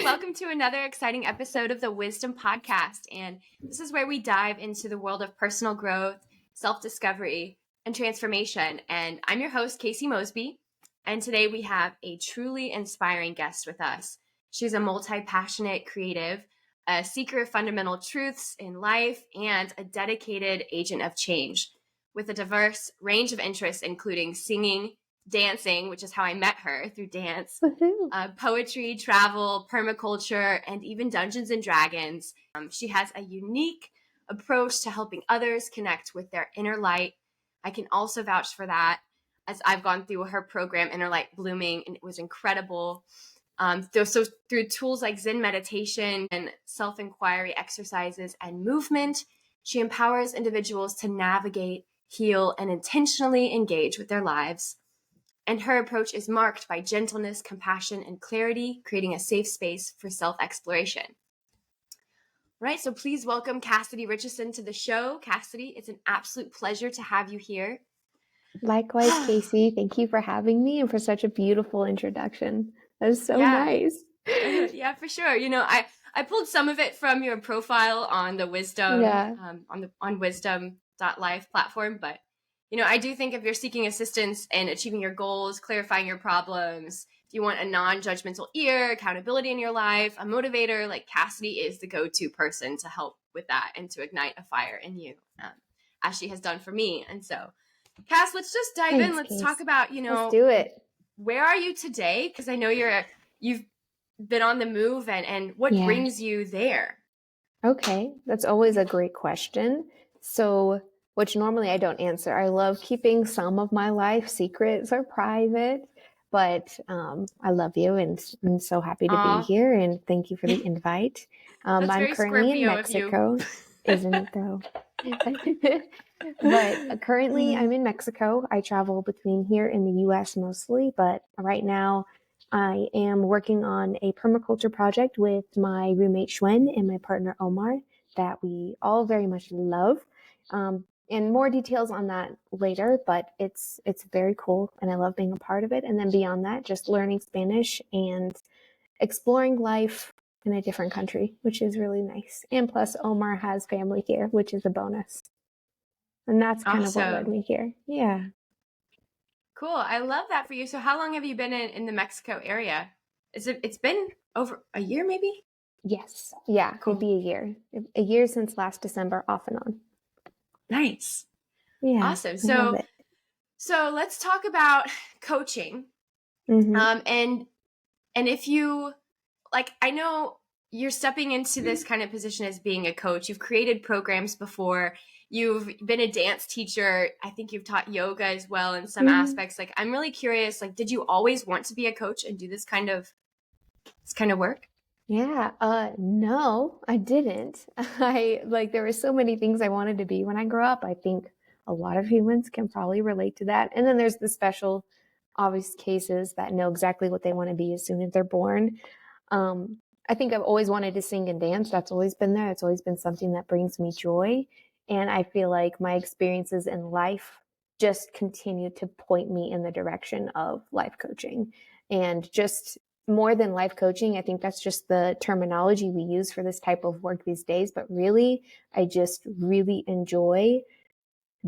Welcome to another exciting episode of the WIZDOM podcast. And this is where we dive into the world of personal growth, self-discovery, and transformation. And I'm your host, Casey Mosby. And today we have a truly inspiring guest with us. She's a multi-passionate creative, a seeker of fundamental truths in life, and a dedicated agent of change with a diverse range of interests, including singing, dancing, which is how I met her, through dance, poetry, travel, permaculture, and even Dungeons and Dragons. She has a unique approach to helping others connect with their inner light. I can also vouch for that, as I've gone through her program, Inner Light Blooming, and it was incredible. So through tools like Zen Meditation and self-inquiry exercises and movement, she empowers individuals to navigate, heal, and intentionally engage with their lives. And her approach is marked by gentleness, compassion, and clarity, creating a safe space for self-exploration. Right, so please welcome Cassidy Richison to the show. Cassidy, it's an absolute pleasure to have you here. Likewise, Casey. Thank you for having me and for such a beautiful introduction. That is so nice. Yeah, for sure. You know, I pulled some of it from your profile on the WIZDOM, on WIZDOM.life platform, but you know, I do think if you're seeking assistance in achieving your goals, clarifying your problems, if you want a non-judgmental ear, accountability in your life, a motivator, like Cassidy is the go-to person to help with that and to ignite a fire in you, as she has done for me. And so, Cass, let's just dive in. Let's talk about, you know, let's do it. Where are you today? Because I know you've been on the move, and what brings you there? Okay, that's always a great question. So, which normally I don't answer. I love keeping some of my life secrets or private, but I love you and I'm so happy to be here, and thank you for the invite. I'm currently in Mexico, isn't it though? But currently I'm in Mexico. I travel between here and the US mostly, but right now I am working on a permaculture project with my roommate Shwen and my partner Omar that we all very much love. And more details on that later, but it's very cool and I love being a part of it. And then beyond that, just learning Spanish and exploring life in a different country, which is really nice. And plus Omar has family here, which is a bonus. And that's kind of what led me here. Yeah. Cool. I love that for you. So how long have you been in the Mexico area? It's been over a year maybe? Yes. Yeah. Cool. It'd be a year. A year since last December, off and on. Nice. Yeah. Awesome. So let's talk about coaching. And if you, like, I know you're stepping into this kind of position as being a coach. You've created programs before. You've been a dance teacher. I think you've taught yoga as well in some aspects. Like, I'm really curious, like, did you always want to be a coach and do this kind of work? Yeah. No, I didn't. There were so many things I wanted to be when I grew up. I think a lot of humans can probably relate to that. And then there's the special, obvious cases that know exactly what they want to be as soon as they're born. I think I've always wanted to sing and dance. That's always been there. It's always been something that brings me joy. And I feel like my experiences in life just continue to point me in the direction of life coaching. And just more than life coaching, I think that's just the terminology we use for this type of work these days. But really, I just really enjoy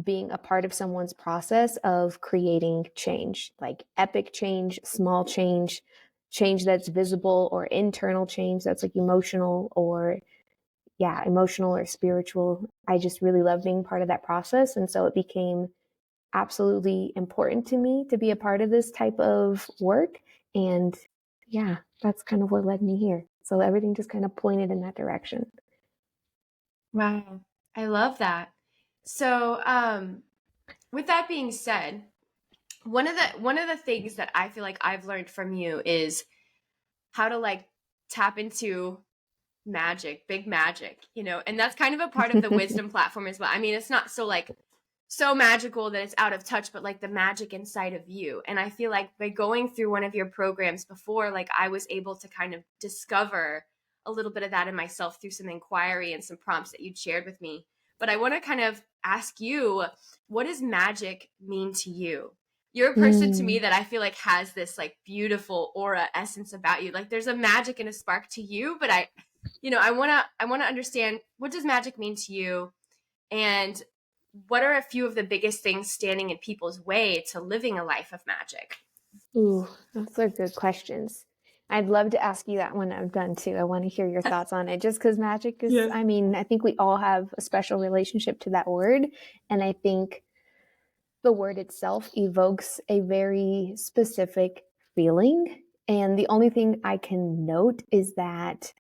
being a part of someone's process of creating change, like epic change, small change, change that's visible, or internal change that's like emotional or spiritual. I just really love being part of that process. And so it became absolutely important to me to be a part of this type of work. And yeah, that's kind of what led me here. So everything just kind of pointed in that direction. Wow. I love that. So, with that being said, one of the things that I feel like I've learned from you is how to like tap into magic, big magic, you know, and that's kind of a part of the WIZDOM platform as well. I mean, it's not so magical that it's out of touch, but like the magic inside of you. And I feel like by going through one of your programs before, like I was able to kind of discover a little bit of that in myself through some inquiry and some prompts that you'd shared with me. But I want to kind of ask you, what does magic mean to you? You're a person to me that I feel like has this like beautiful aura essence about you. Like there's a magic and a spark to you, but I want to understand, what does magic mean to you? And what are a few of the biggest things standing in people's way to living a life of magic? Ooh, those are good questions. I'd love to ask you that when I'm done too. I want to hear your thoughts on it, just because magic is, I mean, I think we all have a special relationship to that word. And I think the word itself evokes a very specific feeling. And the only thing I can note is that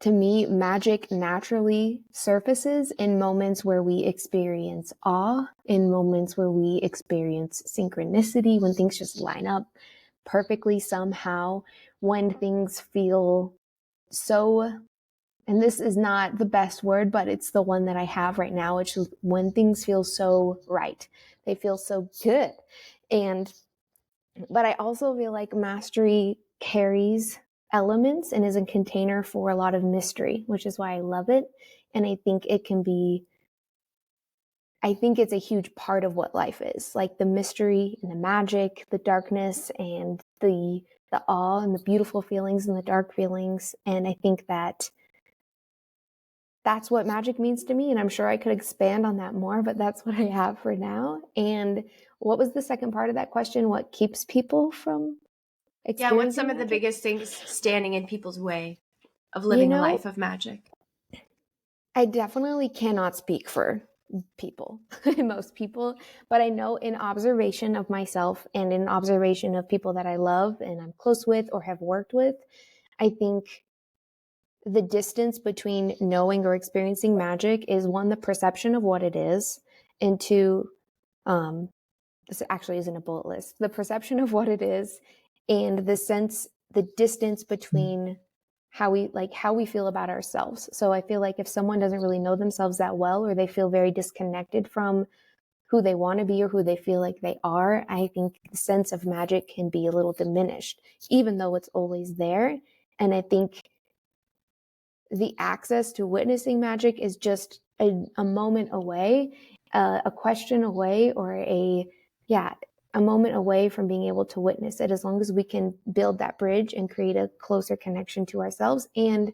to me, magic naturally surfaces in moments where we experience awe, in moments where we experience synchronicity, when things just line up perfectly somehow, when things feel so, and this is not the best word, but it's the one that I have right now, which is when things feel so right. They feel so good. But I also feel like mastery carries elements and is a container for a lot of mystery, which is why I love it. And I think it's a huge part of what life is, like the mystery and the magic, the darkness and the awe and the beautiful feelings and the dark feelings. And I think that's what magic means to me. And I'm sure I could expand on that more, but that's what I have for now. And what was the second part of that question? What keeps people from Yeah, what's some experiencing of the magic? biggest things standing in people's way of living a life of magic? I definitely cannot speak for people, most people, but I know in observation of myself and in observation of people that I love and I'm close with or have worked with, I think the distance between knowing or experiencing magic is, one, the perception of what it is, and two, this actually isn't a bullet list, the perception of what it is and the distance between how we feel about ourselves. So I feel like if someone doesn't really know themselves that well, or they feel very disconnected from who they want to be or who they feel like they are, I think the sense of magic can be a little diminished, even though it's always there. And I think the access to witnessing magic is just a moment away, a question away, or a moment away from being able to witness it, as long as we can build that bridge and create a closer connection to ourselves and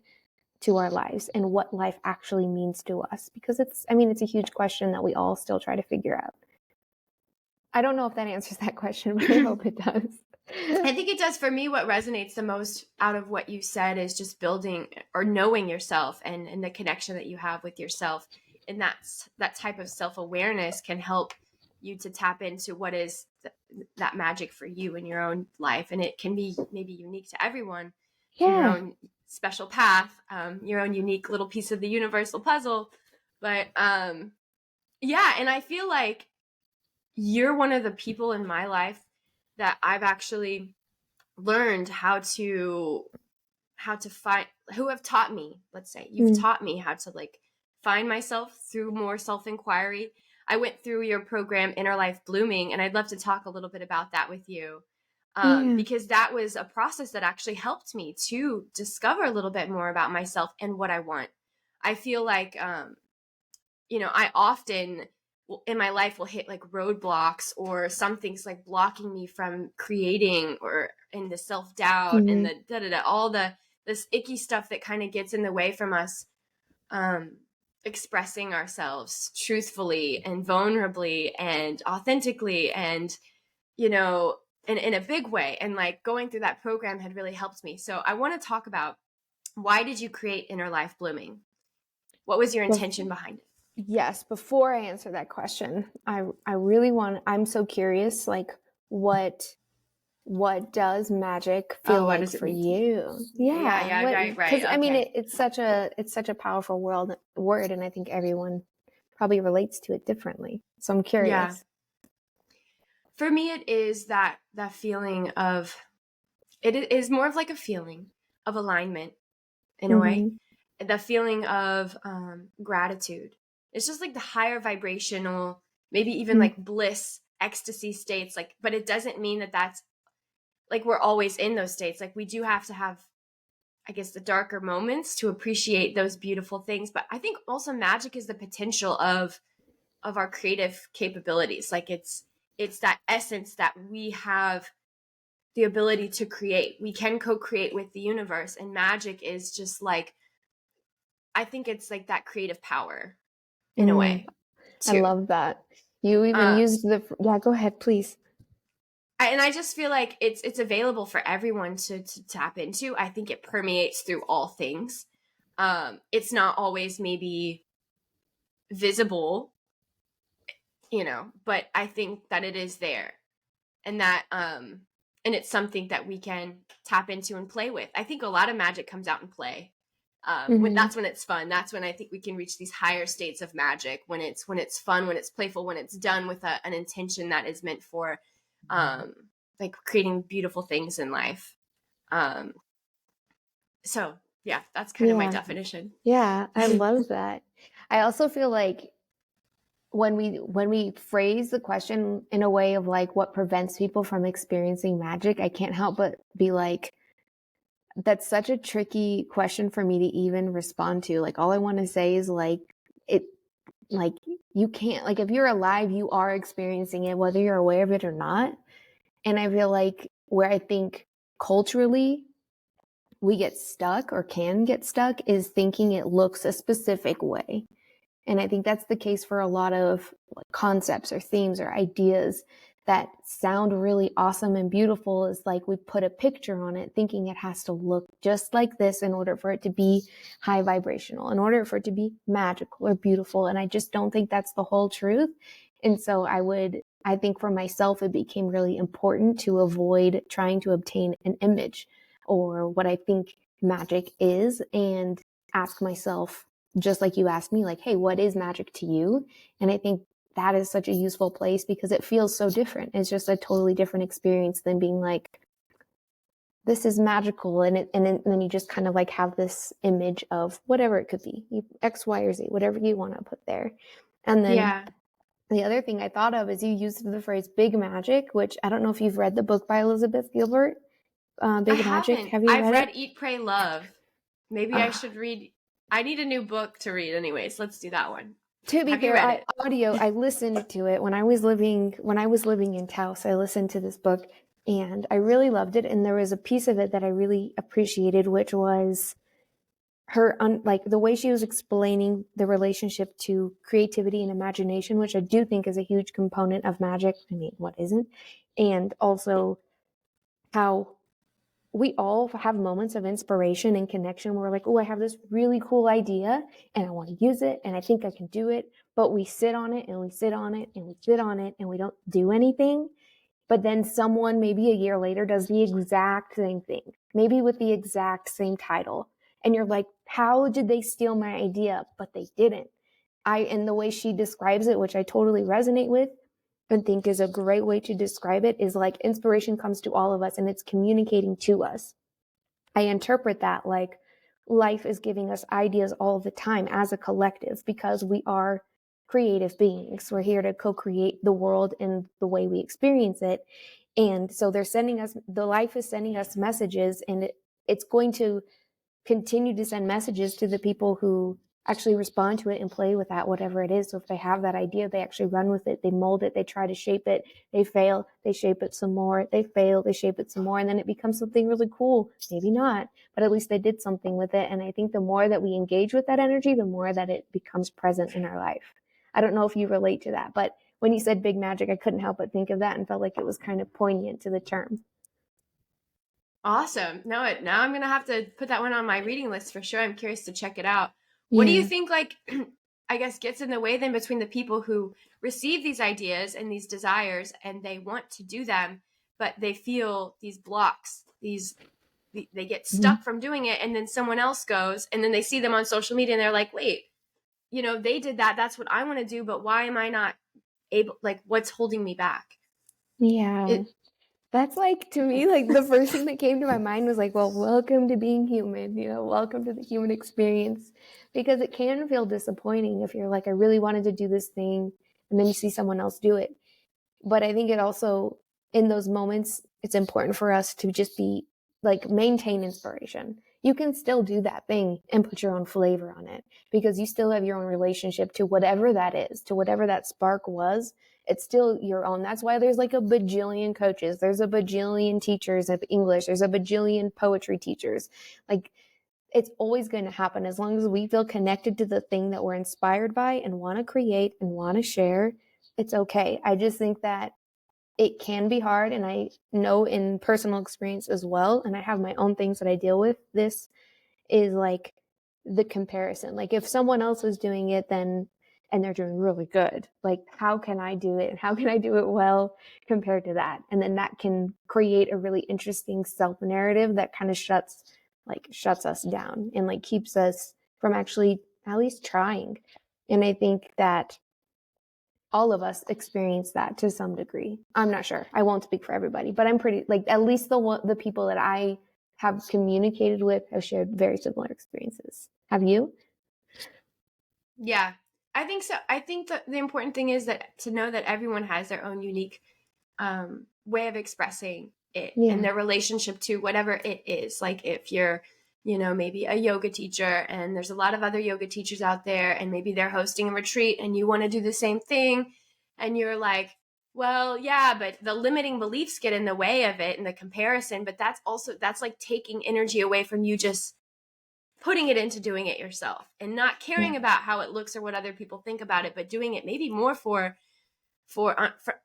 to our lives and what life actually means to us. Because it's a huge question that we all still try to figure out. I don't know if that answers that question, but I hope it does. I think it does. For me, what resonates the most out of what you said is just building or knowing yourself and the connection that you have with yourself. And that type of self-awareness can help you to tap into what is that magic for you in your own life. And it can be maybe unique to everyone, your own special path, your own unique little piece of the universal puzzle. But and I feel like you're one of the people in my life that I've actually learned how to find, who have taught me, let's say you've taught me how to like find myself through more self-inquiry. I went through your program Inner Life Blooming, and I'd love to talk a little bit about that with you, because that was a process that actually helped me to discover a little bit more about myself and what I want. I feel like I often in my life will hit like roadblocks, or something's like blocking me from creating, or in the self-doubt and the all this icky stuff that kind of gets in the way from us expressing ourselves truthfully and vulnerably and authentically, and in a big way. And like going through that program had really helped me. So I want to talk about, why did you create Inner Life Blooming? What was your intention behind it? Yes, before I answer that question, I'm so curious, like what does magic feel like for you? Yeah, right. Because okay. It's such a powerful word, and I think everyone probably relates to it differently. So I'm curious. Yeah. For me, it is that feeling of, it is more of like a feeling of alignment in a way. The feeling of gratitude. It's just like the higher vibrational, maybe even like bliss, ecstasy states. Like, but it doesn't mean that that's like we're always in those states. Like we do have to have, I guess, the darker moments to appreciate those beautiful things. But I think also magic is the potential of our creative capabilities. Like it's that essence that we have the ability to create. We can co-create with the universe, and magic is just like, I think it's like that creative power in a way I too. love that. You even used yeah, go ahead, please. And I just feel like it's available for everyone to tap into. I think it permeates through all things. It's not always maybe visible, but I think that it is there, and that and it's something that we can tap into and play with. I think a lot of magic comes out in play. That's when it's fun. That's when I think we can reach these higher states of magic, when it's fun, when it's playful, when it's done with an intention that is meant for like creating beautiful things in life. So yeah, that's kind of my definition. Yeah, I love that. I also feel like when we phrase the question in a way of like what prevents people from experiencing magic, I can't help but be like, that's such a tricky question for me to even respond to. Like, all I want to say is like, it, like, you can't, like, if you're alive, you are experiencing it, whether you're aware of it or not. And I feel like where I think culturally we get stuck or can get stuck is thinking it looks a specific way. And I think that's the case for a lot of concepts or themes or ideas that sound really awesome and beautiful. Is like we put a picture on it thinking it has to look just like this in order for it to be high vibrational, in order for it to be magical or beautiful. And I just don't think that's the whole truth. And so I think for myself, it became really important to avoid trying to obtain an image or what I think magic is, and ask myself, just like you asked me, like, hey, what is magic to you? And I think that is such a useful place because it feels so different. It's just a totally different experience than being like, this is magical. And then you just kind of like have this image of whatever it could be, X, Y, or Z, whatever you want to put there. And then the other thing I thought of is you used the phrase big magic, which I don't know if you've read the book by Elizabeth Gilbert, Big Magic. Haven't. Have you I've read read it? Eat, Pray, Love. Maybe I should read. I need a new book to read anyways. Let's do that one. To be Have you fair, read it? I listened to it when I was living in Taos. I listened to this book and I really loved it. And there was a piece of it that I really appreciated, which was her like the way she was explaining the relationship to creativity and imagination, which I do think is a huge component of magic. I mean, what isn't? And also how we all have moments of inspiration and connection where we're like, oh, I have this really cool idea and I want to use it and I think I can do it. But we sit on it and we sit on it and we sit on it and we don't do anything. But then someone maybe a year later does the exact same thing, maybe with the exact same title. And you're like, how did they steal my idea? But they didn't. And the way she describes it, which I totally resonate with, and think is a great way to describe it, is like inspiration comes to all of us and it's communicating to us. I interpret that like life is giving us ideas all the time as a collective because we are creative beings. We're here to co-create the world in the way we experience it. And so the life is sending us messages, and it's going to continue to send messages to the people who actually respond to it and play with that, whatever it is. So if they have that idea, they actually run with it, they mold it, they try to shape it, they fail, they shape it some more, they fail, they shape it some more, and then it becomes something really cool. Maybe not, but at least they did something with it. And I think the more that we engage with that energy, the more that it becomes present in our life. I don't know if you relate to that, but when you said big magic, I couldn't help but think of that and felt like it was kind of poignant to the term. Awesome. Now I'm going to have to put that one on my reading list for sure. I'm curious to check it out. What do you think, like, I guess, gets in the way then between the people who receive these ideas and these desires and they want to do them, but they feel these blocks, they get stuck from doing it, and then someone else goes and then they see them on social media and they're like, wait, they did that. That's what I want to do, but why am I not able, like, what's holding me back? Yeah. That's like, to me, like the first thing that came to my mind was like, well, welcome to being human, welcome to the human experience, because it can feel disappointing if you're like, I really wanted to do this thing and then you see someone else do it. But I think it also, in those moments, it's important for us to just be like, maintain inspiration. You can still do that thing and put your own flavor on it because you still have your own relationship to whatever that is, to whatever that spark was. It's still your own. That's why there's like a bajillion coaches. There's a bajillion teachers of English. There's a bajillion poetry teachers. Like, it's always going to happen as long as we feel connected to the thing that we're inspired by and want to create and want to share. It's okay. I just think that it can be hard. And I know in personal experience as well, and I have my own things that I deal with, this is like the comparison. Like, if someone else is doing it, then, and they're doing really good, like, how can I do it? And how can I do it well compared to that? And then that can create a really interesting self narrative that kind of shuts us down and like keeps us from actually at least trying. And I think that all of us experience that to some degree. I'm not sure. I won't speak for everybody, but I'm pretty, like, at least the people that I have communicated with have shared very similar experiences. Have you? Yeah, I think so. I think that the important thing is that to know that everyone has their own unique way of expressing it and their relationship to whatever it is. Like, if you're, maybe a yoga teacher and there's a lot of other yoga teachers out there, and maybe they're hosting a retreat and you want to do the same thing, and you're like, well, yeah, but the limiting beliefs get in the way of it and the comparison. But that's like taking energy away from you, just putting it into doing it yourself and not caring about how it looks or what other people think about it, but doing it maybe more for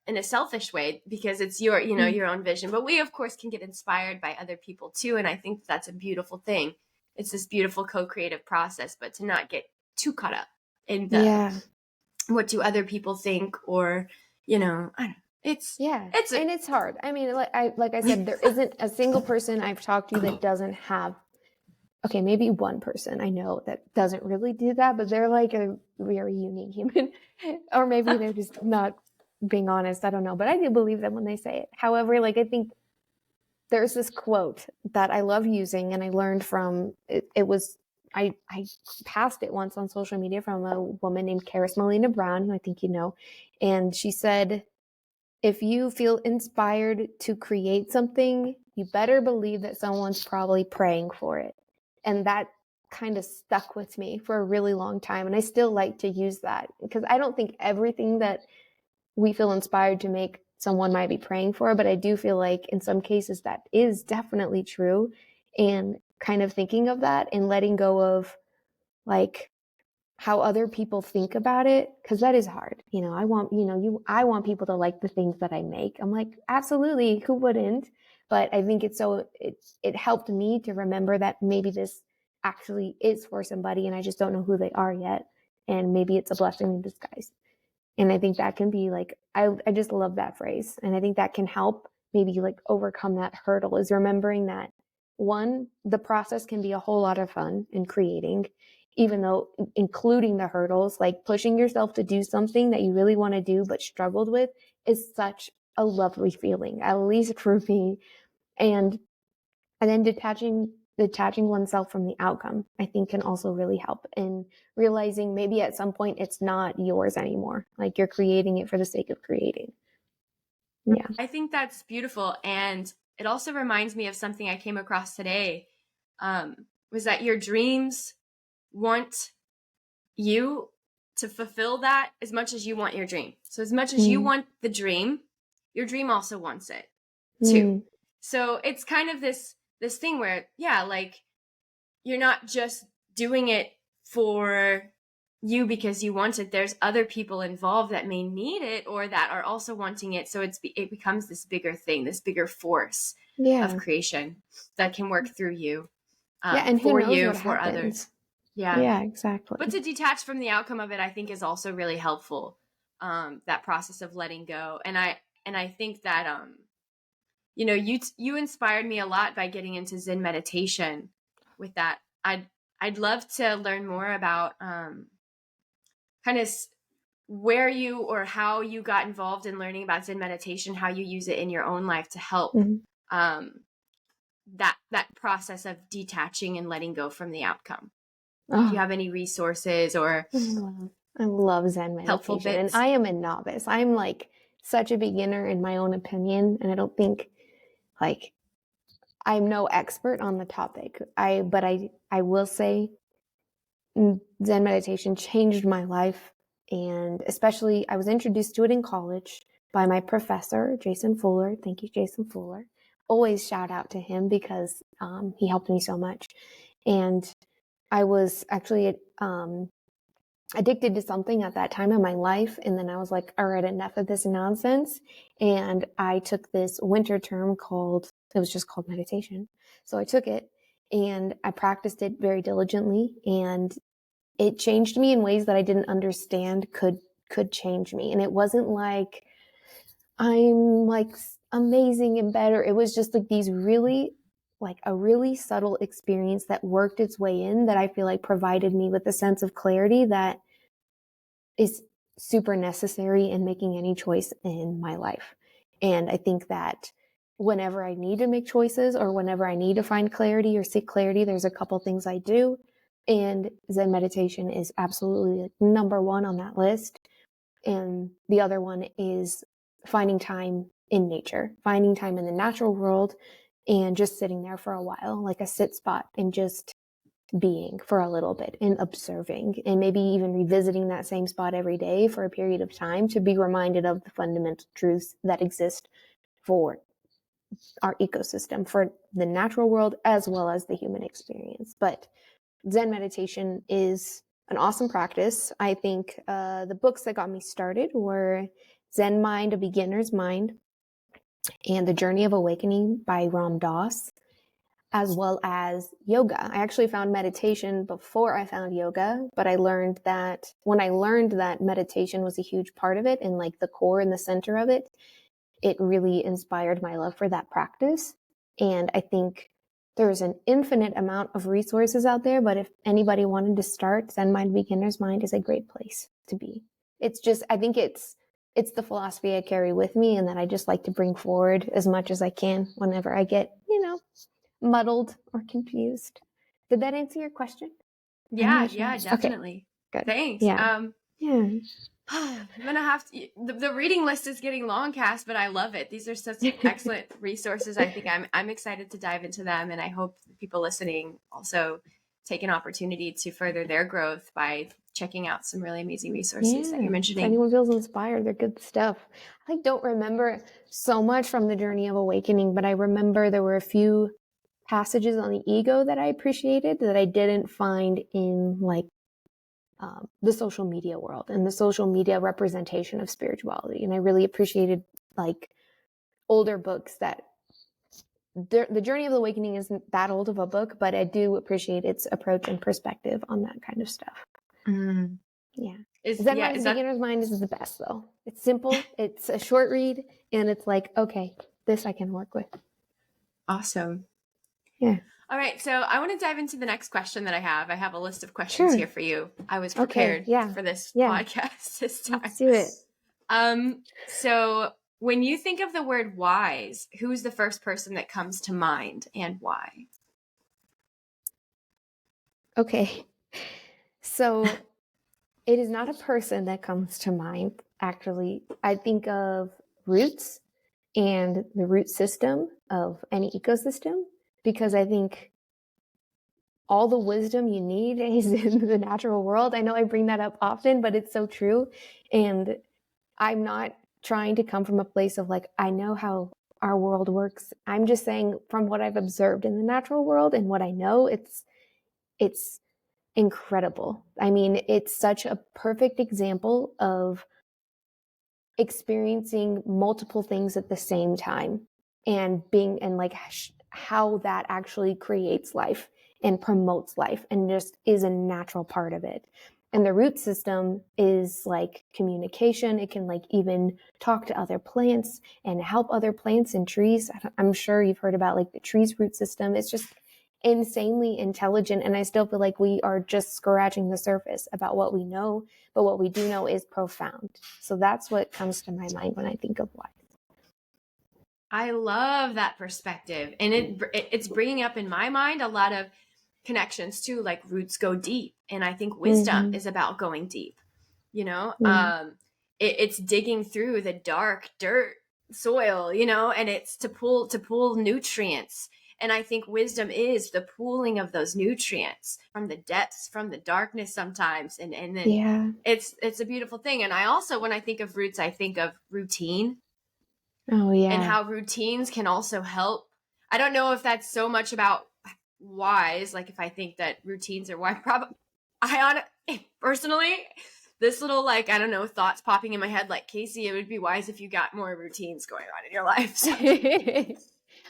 in a selfish way, because it's your, your own vision. But we of course can get inspired by other people too. And I think that's a beautiful thing. It's this beautiful co-creative process, but to not get too caught up in what do other people think, or, I don't know. And it's hard. I mean, like I said, there isn't a single person I've talked to that doesn't have, okay, maybe one person I know that doesn't really do that, but they're like a very unique human, or maybe they're just not being honest. I don't know, but I do believe them when they say it. However, like, I think there's this quote that I love using, and I learned from it was, I passed it once on social media from a woman named Karis Melina Brown, who I think you know. And she said, if you feel inspired to create something, you better believe that someone's probably praying for it. And that kind of stuck with me for a really long time. And I still like to use that, because I don't think everything that we feel inspired to make, someone might be praying for, but I do feel like in some cases that is definitely true. And kind of thinking of that and letting go of like how other people think about it, because that is hard. I want people to like the things that I make. I'm like, absolutely, who wouldn't? But I think it helped me to remember that maybe this actually is for somebody, and I just don't know who they are yet. And maybe it's a blessing in disguise. And I think that can be like, I just love that phrase. And I think that can help maybe like overcome that hurdle, is remembering that, one, the process can be a whole lot of fun in creating, even though including the hurdles, like pushing yourself to do something that you really want to do but struggled with, is such a lovely feeling, at least for me. And then detaching oneself from the outcome, I think, can also really help in realizing maybe at some point it's not yours anymore. Like, you're creating it for the sake of creating. Yeah. I think that's beautiful. And it also reminds me of something I came across today, was that your dreams want you to fulfill that as much as you want your dream. So as much as you want the dream, your dream also wants it too. So it's kind of this thing where, like, you're not just doing it for you because you want it. There's other people involved that may need it or that are also wanting it. So it becomes this bigger thing, this bigger force of creation that can work through you, and for who knows you, what for happens. others. Yeah, exactly. But to detach from the outcome of it, I think, is also really helpful. That process of letting go. And I think that, you inspired me a lot by getting into Zen meditation with that. I'd love to learn more about, kind of where you or how you got involved in learning about Zen meditation, how you use it in your own life to help, that process of detaching and letting go from the outcome. If you have any resources or I love Zen helpful meditation, bits. and I am a novice. I'm like such a beginner in my own opinion, and I don't think like I'm no expert on the topic. But I will say Zen meditation changed my life And especially, I was introduced to it in college by my professor, Jason Fuller. Thank you, Jason Fuller. Always shout out to him because he helped me so much. And I was actually addicted to something at that time in my life. And then I was like, all right, enough of this nonsense. And I took this winter term it was just called meditation. So I took it and I practiced it very diligently, and it changed me in ways that I didn't understand could change me. And it wasn't like I'm like amazing and better. It was just like a really subtle experience that worked its way in, that I feel like provided me with a sense of clarity that is super necessary in making any choice in my life. And I think that whenever I need to make choices, or whenever I need to find clarity or seek clarity, there's a couple things I do. And Zen meditation is absolutely number one on that list. And the other one is finding time in nature, finding time in the natural world, and just sitting there for a while, like a sit spot, and just being for a little bit and observing, and maybe even revisiting that same spot every day for a period of time to be reminded of the fundamental truths that exist for our ecosystem, for the natural world, as well as the human experience. But Zen meditation is an awesome practice. I think the books that got me started were Zen Mind, A Beginner's Mind, and The Journey of Awakening by Ram Dass, as well as yoga. I actually found meditation before I found yoga, but I learned that when I learned that meditation was a huge part of it, and like the core and the center of it, it really inspired my love for that practice. And I think there's an infinite amount of resources out there, but if anybody wanted to start, Zen Mind, Beginner's Mind is a great place to be. It's just, I think it's the philosophy I carry with me, and that I just like to bring forward as much as I can whenever I get, muddled or confused. Did that answer your question? Yeah, definitely. Okay, good. Thanks. Yeah. Yeah. I'm gonna have to. The reading list is getting long, Cass, but I love it. These are such excellent resources. I think I'm excited to dive into them, and I hope people listening also take an opportunity to further their growth by checking out some really amazing resources that you're mentioning. If anyone feels inspired, they're good stuff. I don't remember so much from the Journey of Awakening, but I remember there were a few passages on the ego that I appreciated that I didn't find in like the social media world and the social media representation of spirituality. And I really appreciated like older books that the Journey of the Awakening isn't that old of a book, but I do appreciate its approach and perspective on that kind of stuff. Mm. Yeah. Zen Mind, Beginner's Mind is the best though. It's simple. It's a short read, and it's like, okay, this I can work with. Awesome. Yeah. All right. So I want to dive into the next question that I have. I have a list of questions here for you. I was prepared for this podcast this time. Let's do it. So when you think of the word wise, who's the first person that comes to mind, and why? Okay. So it is not a person that comes to mind, actually. I think of roots and the root system of any ecosystem, because I think all the wisdom you need is in the natural world. I know I bring that up often, but it's so true. And I'm not trying to come from a place of like, I know how our world works. I'm just saying from what I've observed in the natural world and what I know, it's incredible. I mean, it's such a perfect example of experiencing multiple things at the same time, and like how that actually creates life and promotes life and just is a natural part of it. And the root system is like communication. It can like even talk to other plants and help other plants and trees. I'm sure you've heard about like the tree's root system. It's just insanely intelligent. And I still feel like we are just scratching the surface about what we know, but what we do know is profound. So that's what comes to my mind when I think of why. I love that perspective. And it's bringing up in my mind a lot of connections too, like roots go deep. And I think wisdom is about going deep, it's digging through the dark dirt soil, and it's to pull nutrients And I think wisdom is the pooling of those nutrients from the depths, from the darkness sometimes. And then it's a beautiful thing. And I also, when I think of roots, I think of routine. Oh, yeah. And how routines can also help. I don't know if that's so much about whys, like if I think that routines are why, probably, personally, this little, like, I don't know, thoughts popping in my head, like, Casey, it would be wise if you got more routines going on in your life. So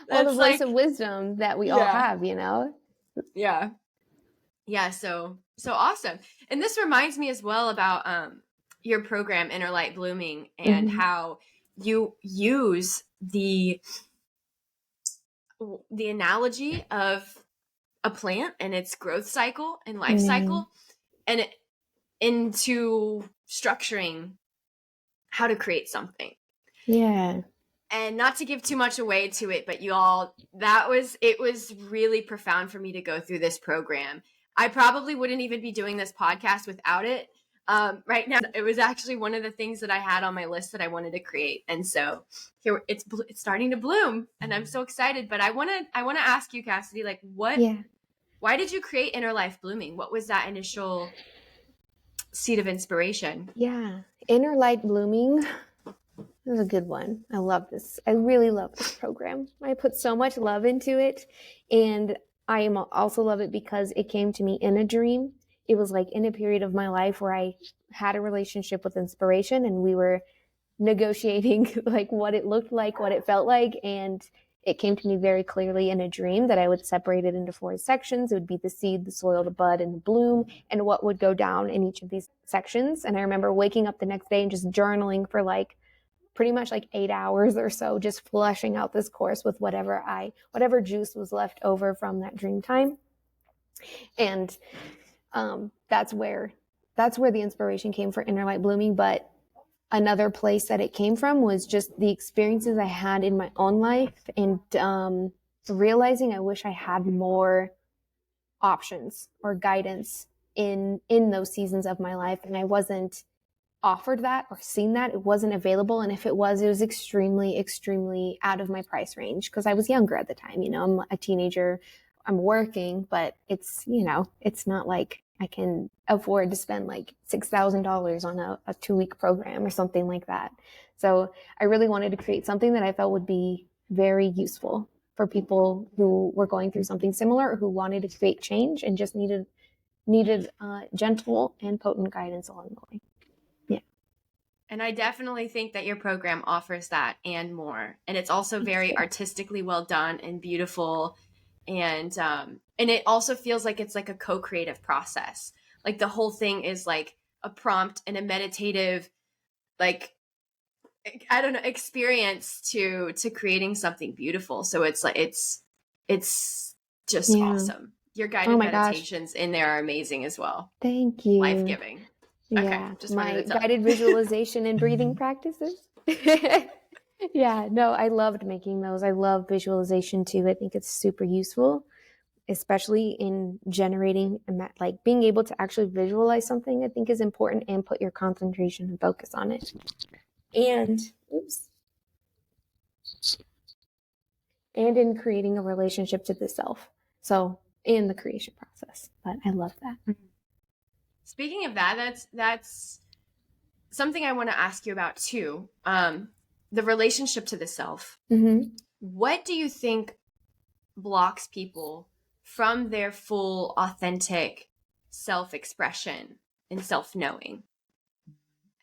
well, the voice of wisdom that we all have, you know? Yeah. Yeah. So awesome. And this reminds me as well about your program, Inner Light Blooming, and how you use the analogy of a plant and its growth cycle and life cycle and into structuring how to create something. Yeah. And not to give too much away to it, but you all, it was really profound for me to go through this program. I probably wouldn't even be doing this podcast without it. Right now, it was actually one of the things that I had on my list that I wanted to create. And so here it's starting to bloom and I'm so excited, but I want to ask you, Cassidy, like why did you create Inner Life Blooming? What was that initial seed of inspiration? Yeah. Inner Light Blooming is a good one. I love this. I really love this program. I put so much love into it. And I also love it because it came to me in a dream. It was like in a period of my life where I had a relationship with inspiration and we were negotiating like what it looked like, what it felt like. And it came to me very clearly in a dream that I would separate it into 4 sections. It would be the seed, the soil, the bud, and the bloom, and what would go down in each of these sections. And I remember waking up the next day and just journaling for like pretty much like 8 hours or so, just flushing out this course with whatever juice was left over from that dream time. And that's where the inspiration came for Inner Light Blooming. But another place that it came from was just the experiences I had in my own life and realizing I wish I had more options or guidance in those seasons of my life. And I wasn't offered that or seen that. It wasn't available. And if it was extremely, extremely out of my price range because I was younger at the time. You know, I'm a teenager, I'm working, but it's, you know, it's not like I can afford to spend like $6,000 on a 2-week program or something like that. So I really wanted to create something that I felt would be very useful for people who were going through something similar or who wanted to create change and just needed gentle and potent guidance along the way. Yeah. And I definitely think that your program offers that and more. And it's also very artistically well done and beautiful. And it also feels like it's like a co-creative process. Like the whole thing is like a prompt and a meditative, like, I don't know, experience to creating something beautiful. So it's like, it's just awesome. Your guided meditations in there are amazing as well. Thank you. Life-giving. Yeah. Okay, just my guided visualization and breathing practices. Yeah, no, I loved making those. I love visualization too. I think it's super useful, especially in generating, like being able to actually visualize something, I think is important, and put your concentration and focus on it. And in creating a relationship to the self. So in the creation process. But I love that. Speaking of that, that's something I want to ask you about too. The relationship to the self. Mm-hmm. What do you think blocks people from their full, authentic self-expression and self-knowing?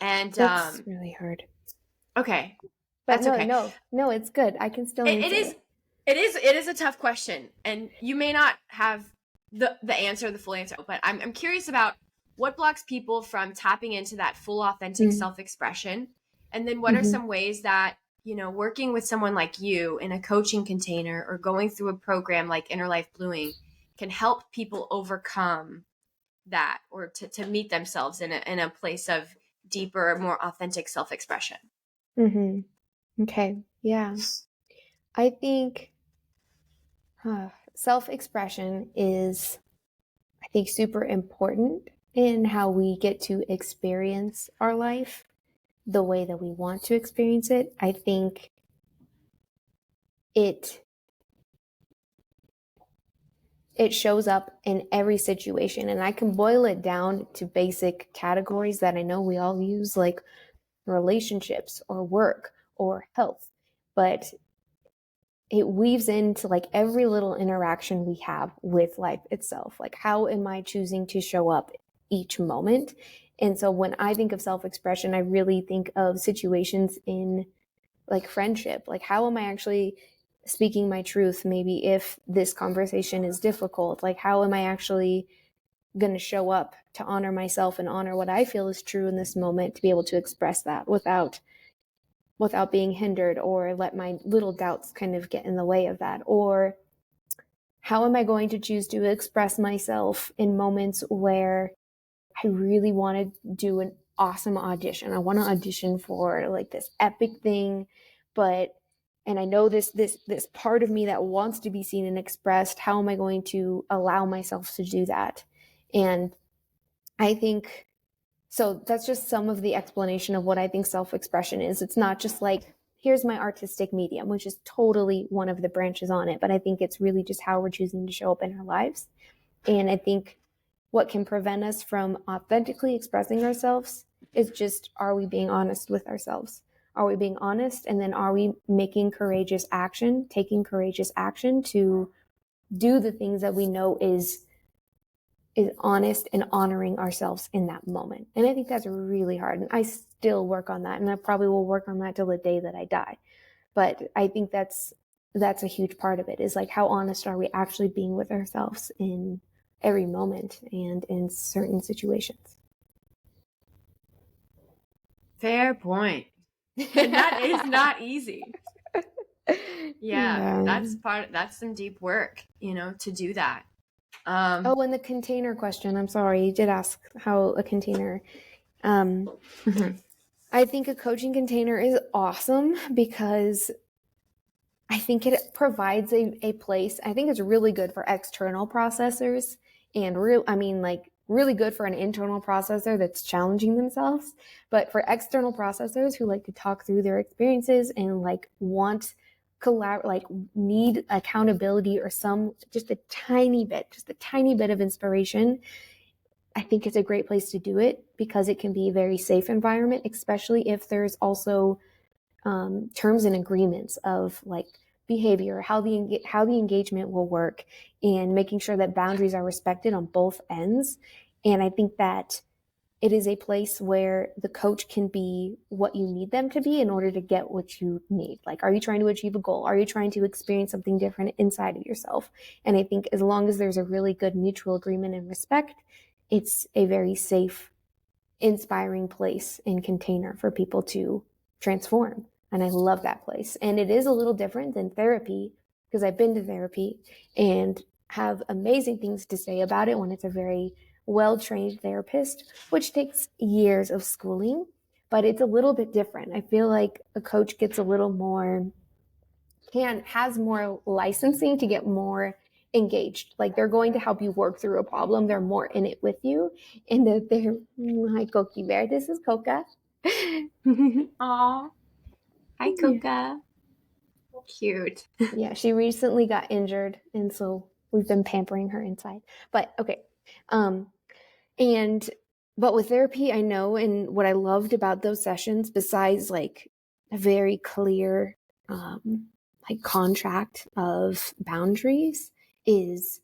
And that's really hard. Okay, but no, it's good. I can still answer it is a tough question, and you may not have the full answer. But I'm curious about what blocks people from tapping into that full, authentic self-expression, and then what are some ways that, you know, working with someone like you in a coaching container or going through a program like Inner Life Blooming can help people overcome that, or to meet themselves in a place of deeper, more authentic self-expression. Okay. Yeah. I think self-expression is, I think, super important in how we get to experience our life the way that we want to experience it. I think it it shows up in every situation. And I can boil it down to basic categories that I know we all use, like relationships or work or health. But it weaves into like every little interaction we have with life itself. Like, how am I choosing to show up each moment? And so when I think of self-expression, I really think of situations in like friendship. Like, how am I actually speaking my truth? Maybe if this conversation is difficult, like, how am I actually going to show up to honor myself and honor what I feel is true in this moment, to be able to express that without being hindered, or let my little doubts kind of get in the way of that? Or how am I going to choose to express myself in moments where I really want to do an awesome audition? I want to audition for like this epic thing, and I know this part of me that wants to be seen and expressed. How am I going to allow myself to do that? And I think so that's just some of the explanation of what I think self-expression is. It's not just like, here's my artistic medium, which is totally one of the branches on it, but I think it's really just how we're choosing to show up in our lives. And I think what can prevent us from authentically expressing ourselves is just, are we being honest with ourselves? Are we being honest? And then are we making courageous action, taking courageous action to do the things that we know is honest and honoring ourselves in that moment? And I think that's really hard. And I still work on that. And I probably will work on that till the day that I die. But I think that's a huge part of it, is like, how honest are we actually being with ourselves in every moment and in certain situations? Fair point. And that is not easy. Yeah. That's some deep work, to do that. And the container question, I'm sorry, you did ask how a container. I think a coaching container is awesome because I think it provides a place. I think it's really good for external processors, and really good for an internal processor that's challenging themselves. But for external processors who like to talk through their experiences and like want need accountability or just a tiny bit of inspiration, I think it's a great place to do it, because it can be a very safe environment, especially if there's also terms and agreements of like behavior, how the engagement will work, and making sure that boundaries are respected on both ends. And I think that it is a place where the coach can be what you need them to be in order to get what you need. Like, are you trying to achieve a goal? Are you trying to experience something different inside of yourself? And I think as long as there's a really good mutual agreement and respect, it's a very safe, inspiring place and container for people to transform. And I love that place. And it is a little different than therapy, because I've been to therapy and have amazing things to say about it when it's a very well-trained therapist, which takes years of schooling, but it's a little bit different. I feel like a coach gets a little more, has more licensing to get more engaged. Like, they're going to help you work through a problem. They're more in it with you. And that they're, hi, Coqui Bear. This is Coca. Aw. Hi, Coca. Cute. Yeah, she recently got injured, and so we've been pampering her inside. But okay. But with therapy, I know, and what I loved about those sessions, besides like a very clear like contract of boundaries, is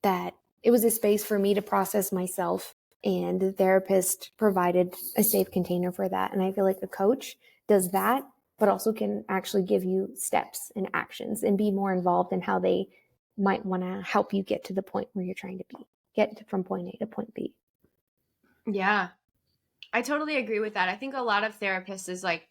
that it was a space for me to process myself, and the therapist provided a safe container for that. And I feel like the coach does that, but also can actually give you steps and actions and be more involved in how they might want to help you get to the point where you're trying to get from point A to point B. Yeah, I totally agree with that. I think a lot of therapists is like,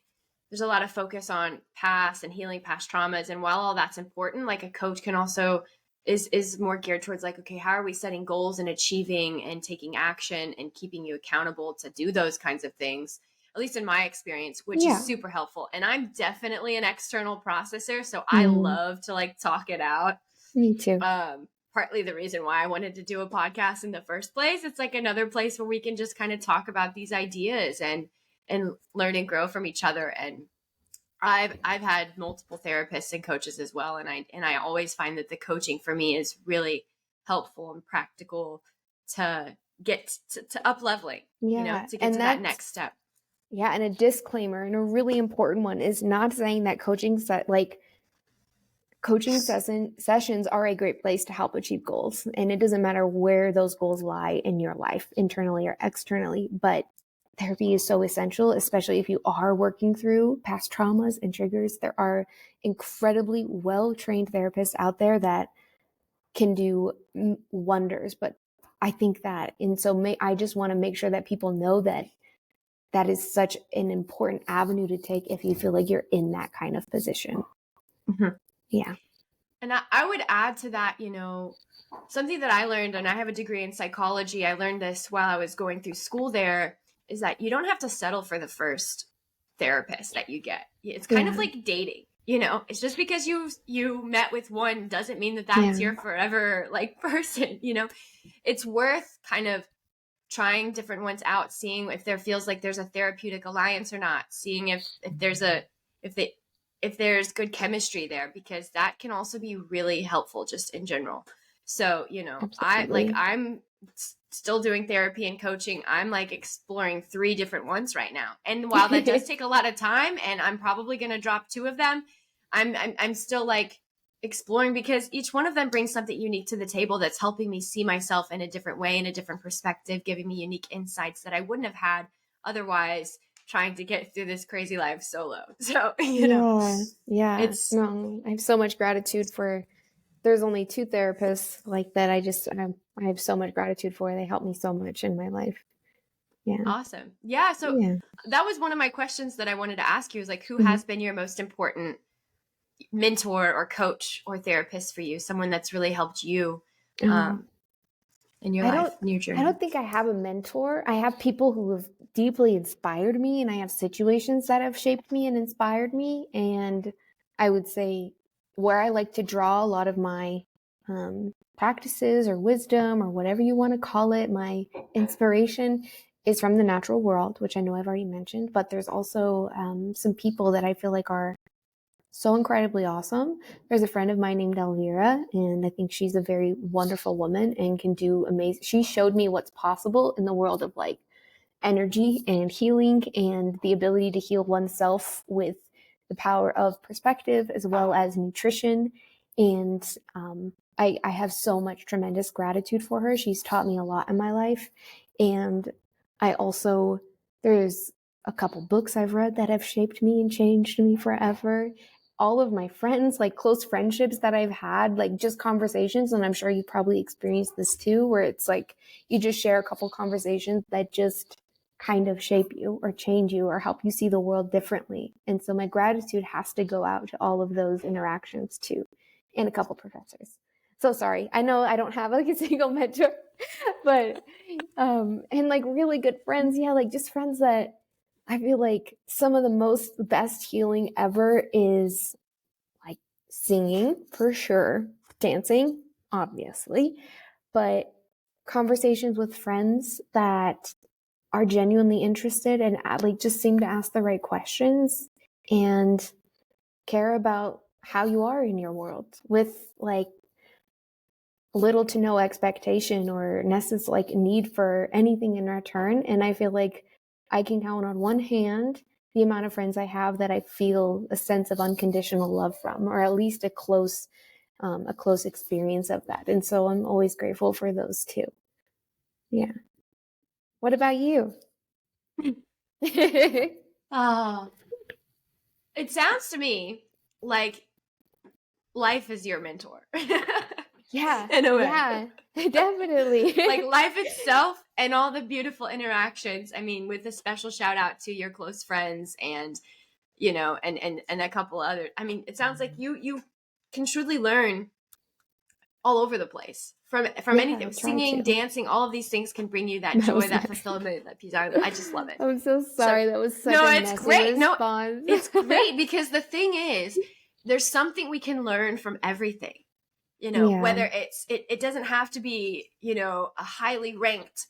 there's a lot of focus on past and healing past traumas. And while all that's important, like a coach can also is more geared towards like, okay, how are we setting goals and achieving and taking action and keeping you accountable to do those kinds of things, at least in my experience, which is super helpful. And I'm definitely an external processor, so I love to like talk it out. Me too. Partly the reason why I wanted to do a podcast in the first place. It's like another place where we can just kind of talk about these ideas and learn and grow from each other. And I've had multiple therapists and coaches as well, and I always find that the coaching for me is really helpful and practical to get to up leveling, Yeah. to get to that next step. Yeah. And a disclaimer, and a really important one, is not saying that coaching sessions are a great place to help achieve goals. And it doesn't matter where those goals lie in your life, internally or externally, but therapy is so essential, especially if you are working through past traumas and triggers. There are incredibly well-trained therapists out there that can do wonders. But I think that, and so I just want to make sure that people know that that is such an important avenue to take if you feel like you're in that kind of position. Mm-hmm. Yeah. And I would add to that, something that I learned, and I have a degree in psychology. I learned this while I was going through school there, is that you don't have to settle for the first therapist that you get. It's kind of like dating, it's just because you met with one doesn't mean that that's your forever person, it's worth kind of trying different ones out, seeing if there feels like there's a therapeutic alliance or not, seeing if there's good chemistry there, because that can also be really helpful just in general. So, Absolutely. I'm still doing therapy and coaching. I'm exploring 3 different ones right now. And while that does take a lot of time and I'm probably going to drop 2 of them, I'm still exploring, because each one of them brings something unique to the table that's helping me see myself in a different way, in a different perspective, giving me unique insights that I wouldn't have had otherwise, trying to get through this crazy life solo. So, I have so much gratitude for, there's only 2 therapists like that. I have so much gratitude for. They helped me so much in my life. Yeah. Awesome. Yeah. So that was one of my questions that I wanted to ask you, is who has been your most important mentor or coach or therapist for you, someone that's really helped you in your life, in your journey? I don't think I have a mentor. I have people who have deeply inspired me, and I have situations that have shaped me and inspired me. And I would say where I like to draw a lot of my practices or wisdom or whatever you want to call it, my inspiration, is from the natural world, which I know I've already mentioned. But there's also some people that I feel like are so incredibly awesome. There's a friend of mine named Elvira, and I think she's a very wonderful woman and can do amazing. She showed me what's possible in the world of energy and healing, and the ability to heal oneself with the power of perspective as well as nutrition. And I have so much tremendous gratitude for her. She's taught me a lot in my life. And there's a couple books I've read that have shaped me and changed me forever. All of my friends, close friendships that I've had, just conversations, and I'm sure you probably experienced this too, where it's you just share a couple conversations that just kind of shape you or change you or help you see the world differently. And so my gratitude has to go out to all of those interactions too, and a couple professors. So sorry, I know I don't have a single mentor, but and really good friends. Yeah, just friends that I feel like some of the best healing ever is singing, for sure, dancing, obviously, but conversations with friends that are genuinely interested and just seem to ask the right questions and care about how you are in your world with little to no expectation or need for anything in return. And I feel like I can count on one hand the amount of friends I have that I feel a sense of unconditional love from, or at least a close experience of that. And so I'm always grateful for those too. Yeah. What about you? Oh, it sounds to me like life is your mentor. Yeah. In a way. Yeah, definitely. Life itself and all the beautiful interactions. I mean, with a special shout out to your close friends and, and a couple other. I mean, it sounds like you can truly learn all over the place from anything. Singing, dancing, all of these things can bring you that joy, that fulfillment, that peace. I just love it. I'm so sorry. That was such a messy great. response. No, it's great, because the thing is, there's something we can learn from everything. Whether it doesn't have to be, a highly ranked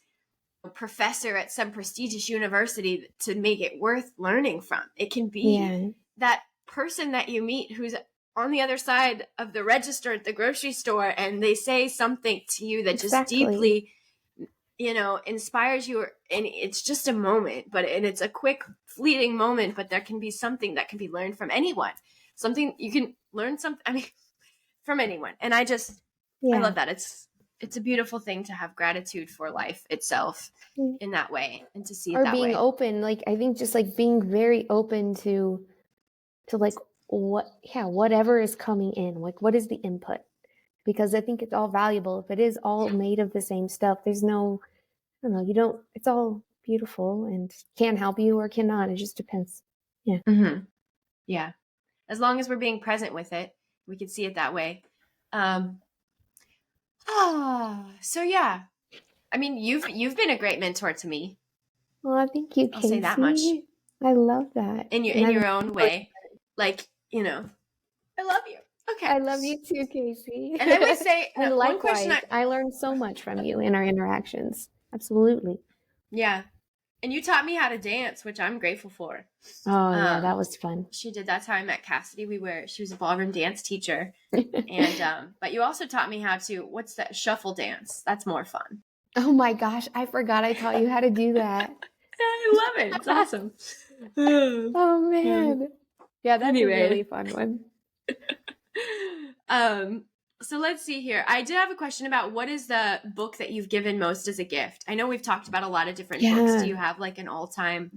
professor at some prestigious university to make it worth learning from. It can be that person that you meet who's on the other side of the register at the grocery store and they say something to you that just deeply, inspires you, and it's just a moment, and it's a quick fleeting moment, but there can be something that can be learned from anyone. Something you can learn from anyone. And I love that. It's a beautiful thing to have gratitude for life itself in that way, and to see it or that being way. open. Like, I think just like being very open to like whatever is coming in, like what is the input? Because I think it's all valuable. If it is all made of the same stuff, there's no, I don't know, it's all beautiful and can help you or cannot. It just depends. Yeah. Mm-hmm. Yeah. As long as we're being present with it, we can see it that way. So yeah. I mean, you've been a great mentor to me. Well, thank you, Casey. I'll say that much. I love that. In your own way. Like, I love you. Okay. I love you too, Casey. And I would say, and one question likewise, I learned so much from you in our interactions. Absolutely. Yeah. And you taught me how to dance, which I'm grateful for. Oh, yeah, that was fun. She did that time at Cassidy. She was a ballroom dance teacher. And, but you also taught me how to, what's that? Shuffle dance. That's more fun. Oh my gosh. I forgot I taught you how to do that. I love it. It's awesome. Oh man. Yeah, that's a really fun one. So let's see here. I did have a question about what is the book that you've given most as a gift? I know we've talked about a lot of different books. Do you have like an all-time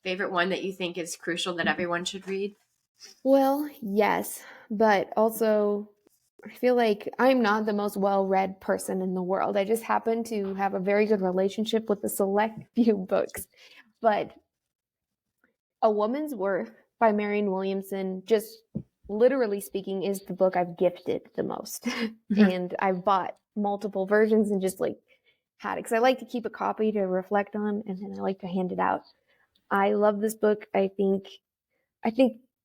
favorite one that you think is crucial that everyone should read? Well, yes, but also I feel like I'm not the most well-read person in the world. I just happen to have a very good relationship with a select few books. But A Woman's Worth by Marianne Williamson, just literally speaking, is the book I've gifted the most. Mm-hmm. And I've bought multiple versions and just like had it, because I like to keep a copy to reflect on, and then I like to hand it out. I love this book. I think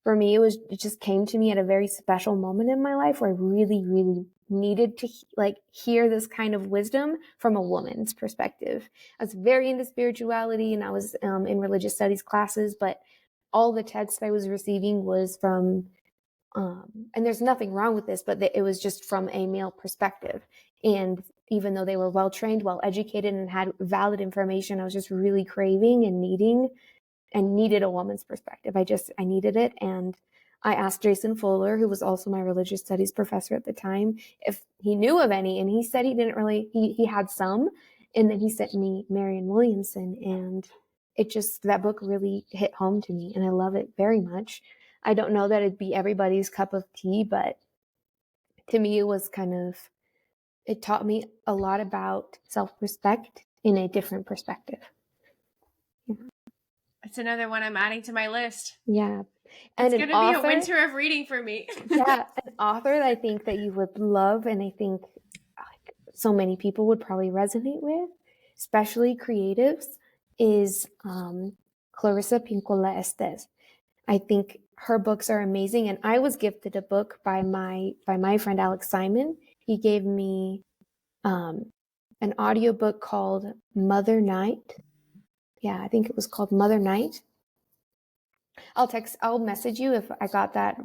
for me, it just came to me at a very special moment in my life where I really, really needed to like hear this kind of wisdom from a woman's perspective. I was very into spirituality, and I was in religious studies classes, but all the text I was receiving was from, and there's nothing wrong with this, but it was just from a male perspective. And even though they were well-trained, well-educated, and had valid information, I was just really craving and needed a woman's perspective. I needed it. And I asked Jason Fuller, who was also my religious studies professor at the time, if he knew of any. And he said he didn't really, he had some. And then he sent me Marianne Williamson. And that book really hit home to me. And I love it very much. I don't know that it'd be everybody's cup of tea, but to me, it taught me a lot about self-respect in a different perspective. Yeah. It's another one I'm adding to my list. Yeah. And it's going to be a winter of reading for me. Yeah. An author that I think that you would love, and I think so many people would probably resonate with, especially creatives, is Clarissa Pinkola Estes. I think her books are amazing. And I was gifted a book by my friend Alex Simon. He gave me an audiobook called Mother Night. Yeah, I think it was called Mother Night. I'll message you if I got that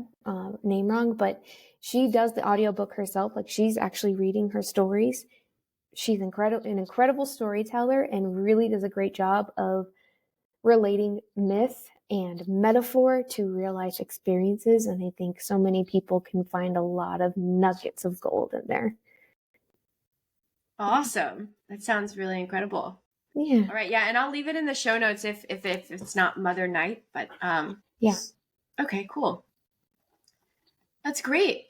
name wrong, but she does the audiobook herself. Like, she's actually reading her stories. She's an incredible storyteller, and really does a great job of relating myth and metaphor to real life experiences. And I think so many people can find a lot of nuggets of gold in there. Awesome. That sounds really incredible. Yeah. All right. Yeah. And I'll leave it in the show notes if it's not Mother Night, but yeah. Okay, cool. That's great.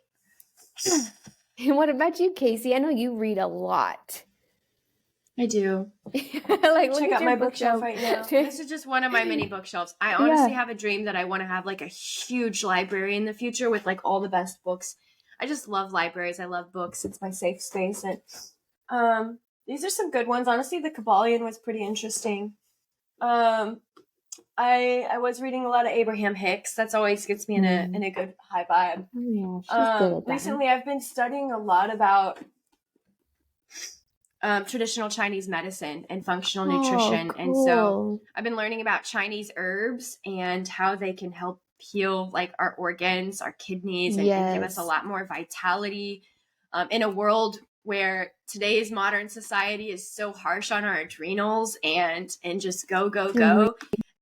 And what about you, Casey? I know you read a lot. I do. Like, check out my bookshelf right now. This is just one of my mini bookshelves. I honestly have a dream that I want to have like a huge library in the future with like all the best books. I just love libraries. I love books. It's my safe space. And these are some good ones. Honestly, the Kabbalion was pretty interesting. I was reading a lot of Abraham Hicks. That's always gets me in a good high vibe. Oh, yeah, she's good at that. Recently, I've been studying a lot about traditional Chinese medicine and functional nutrition. Cool. And so I've been learning about Chinese herbs and how they can help heal like our organs, our kidneys, and give us a Yes. lot more vitality in a world where today's modern society is so harsh on our adrenals and just go, go, go.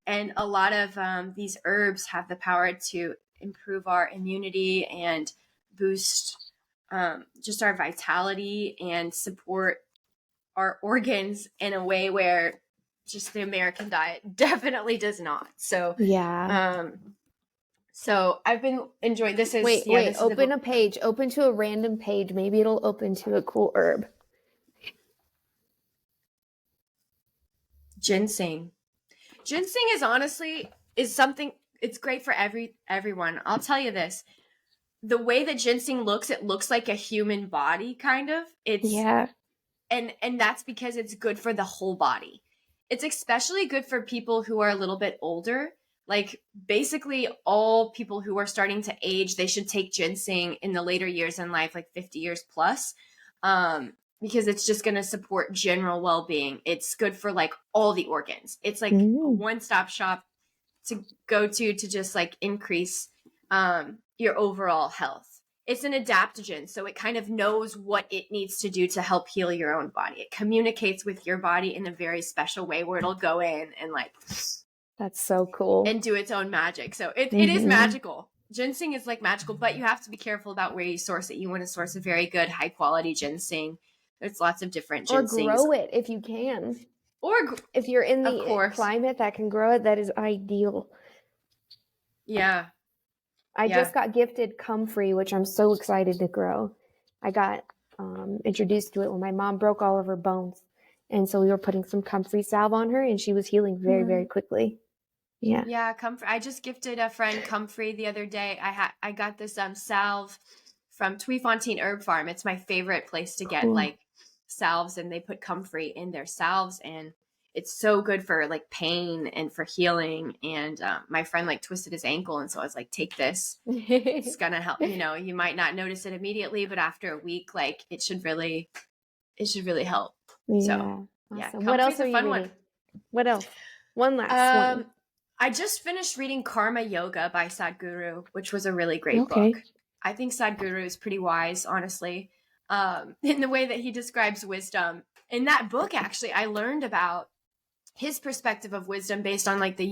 And a lot of these herbs have the power to improve our immunity and boost just our vitality and support our organs in a way where just the American diet definitely does not. So, Yeah. So I've been enjoying this. Wait, This is open a page. Open to a random page. Maybe it'll open to a cool herb. ginseng. Ginseng is honestly something. It's great for everyone. I'll tell you this: the way that ginseng looks, it looks like a human body, kind of. And that's because it's good for the whole body. It's especially good for people who are a little bit older. Like basically all people who are starting to age, they should take ginseng in the later years in life, like 50 years plus, because it's just going to support general well-being. It's good for like all the organs. It's like a one-stop shop to go to just like increase your overall health. It's an adaptogen, so it kind of knows what it needs to do to help heal your own body. It communicates with your body in a very special way where it'll go in and like that's so cool and do its own magic. So it is magical. Ginseng is like magical, but you have to be careful about where you source it. You want to source a very good, high quality ginseng. There's lots of different ginsengs. Or grow it if you can. Or if you're in the climate that can grow it, that is ideal. Yeah. I just got gifted comfrey, which I'm so excited to grow. I got introduced to it when my mom broke all of her bones. And so we were putting some comfrey salve on her and she was healing very, very quickly. Yeah. Yeah, comfrey. I just gifted a friend comfrey the other day. I got this salve from Tweefontein Herb Farm. It's my favorite place to get like salves, and they put comfrey in their salves, and it's so good for like pain and for healing. And my friend like twisted his ankle, and so I was like, take this. It's gonna help. You know, you might not notice it immediately, but after a week, like it should really help. Yeah. So awesome. What else are you reading? What else? One last one. I just finished reading Karma Yoga by Sadhguru, which was a really great book. I think Sadhguru is pretty wise, honestly, in the way that he describes wisdom. In that book, actually, I learned about his perspective of wisdom based on like the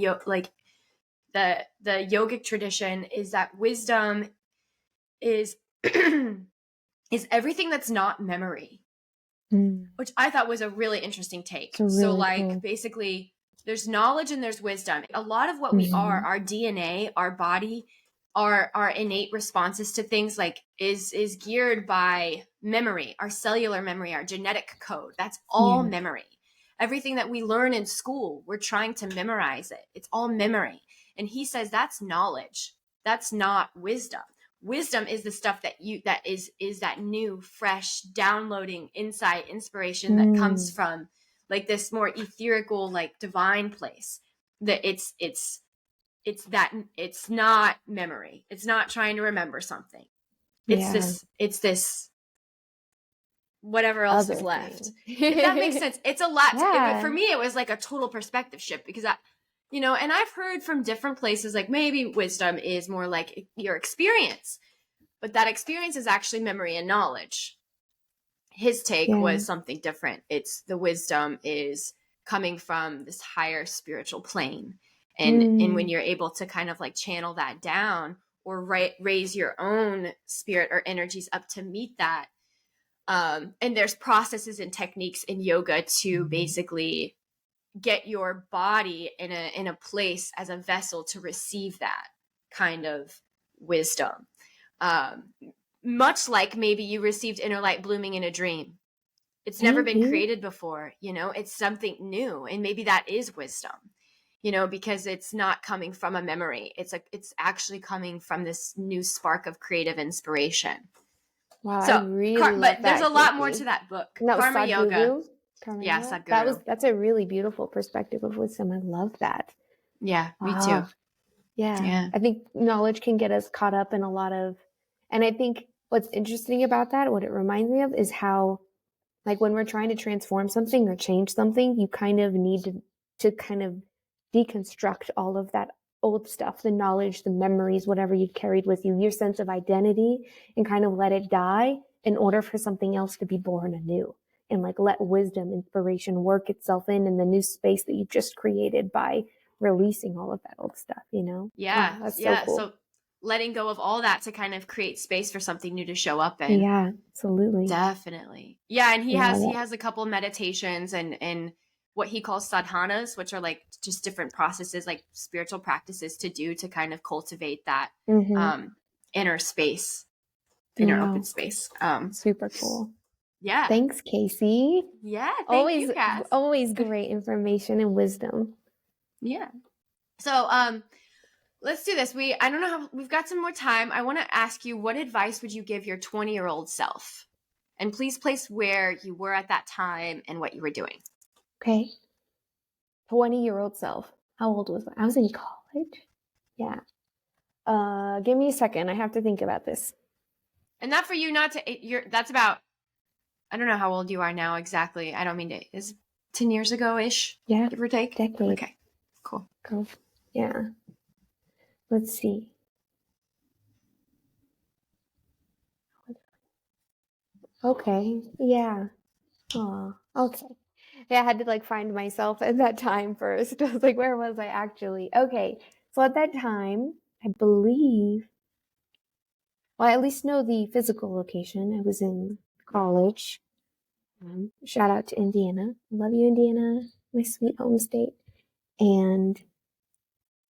yogic tradition. Is that wisdom is is everything that's not memory, which I thought was a really interesting take. So like cool. Basically, there's knowledge and there's wisdom. A lot of what we are, our DNA, our body, our innate responses to things like is geared by memory, our cellular memory, our genetic code. That's all memory. Everything that we learn in school, we're trying to memorize it. It's all memory. And he says that's knowledge. That's not wisdom. Wisdom is the stuff that is that new, fresh, downloading insight, inspiration that comes from like this more etherical, like divine place. That it's not memory. It's not trying to remember something. It's this whatever else is left. If that makes sense. It's a lot. For me, it was like a total perspective shift because and I've heard from different places, like maybe wisdom is more like your experience, but that experience is actually memory and knowledge. His take was something different. It's the wisdom is coming from this higher spiritual plane. And when you're able to kind of like channel that down or raise your own spirit or energies up to meet that. And there's processes and techniques in yoga to basically get your body in a place as a vessel to receive that kind of wisdom. Much like maybe you received inner light blooming in a dream. It's never been created before, it's something new. And maybe that is wisdom, because it's not coming from a memory. It's actually coming from this new spark of creative inspiration. Wow, so, I really love that. But there's a lot more to that book. Karma Yoga. Yeah, Sadhguru. That's a really beautiful perspective of wisdom. I love that. Yeah, me too. Yeah. I think knowledge can get us caught up in a lot of, and I think what's interesting about that, what it reminds me of is how, like when we're trying to transform something or change something, you kind of need to kind of deconstruct all of that old stuff, the knowledge, the memories, whatever you've carried with you, your sense of identity, and kind of let it die in order for something else to be born anew. And like let wisdom, inspiration work itself in the new space that you just created by releasing all of that old stuff, you know? Yeah. Wow, that's so Yeah. cool. So letting go of all that to kind of create space for something new to show up in. Yeah, absolutely. Definitely. Yeah. And he Love it. has a couple meditations and what he calls sadhanas, which are like just different processes, like spiritual practices to do to kind of cultivate that inner space, inner open space. Super cool. Yeah. Thanks, Casey. Yeah. Thank you, Cass. Always great information and wisdom. Yeah. So, let's do this. I don't know how, we've got some more time. I want to ask you, what advice would you give your 20-year-old self? And please place where you were at that time and what you were doing. Okay. 20-year-old self. How old was I? I was in college. Yeah. Give me a second. I have to think about this. And that for you, that's about, I don't know how old you are now exactly. I don't mean to, is 10 years ago-ish? Yeah. Give or take? Decade. Okay. Cool. Yeah. Let's see. Okay. Yeah. Oh, okay. Yeah, I had to like find myself at that time first. I was like, where was I actually? Okay. So at that time, I believe, well, I at least know the physical location. I was in college. Shout out to Indiana. Love you, Indiana, my sweet home state. And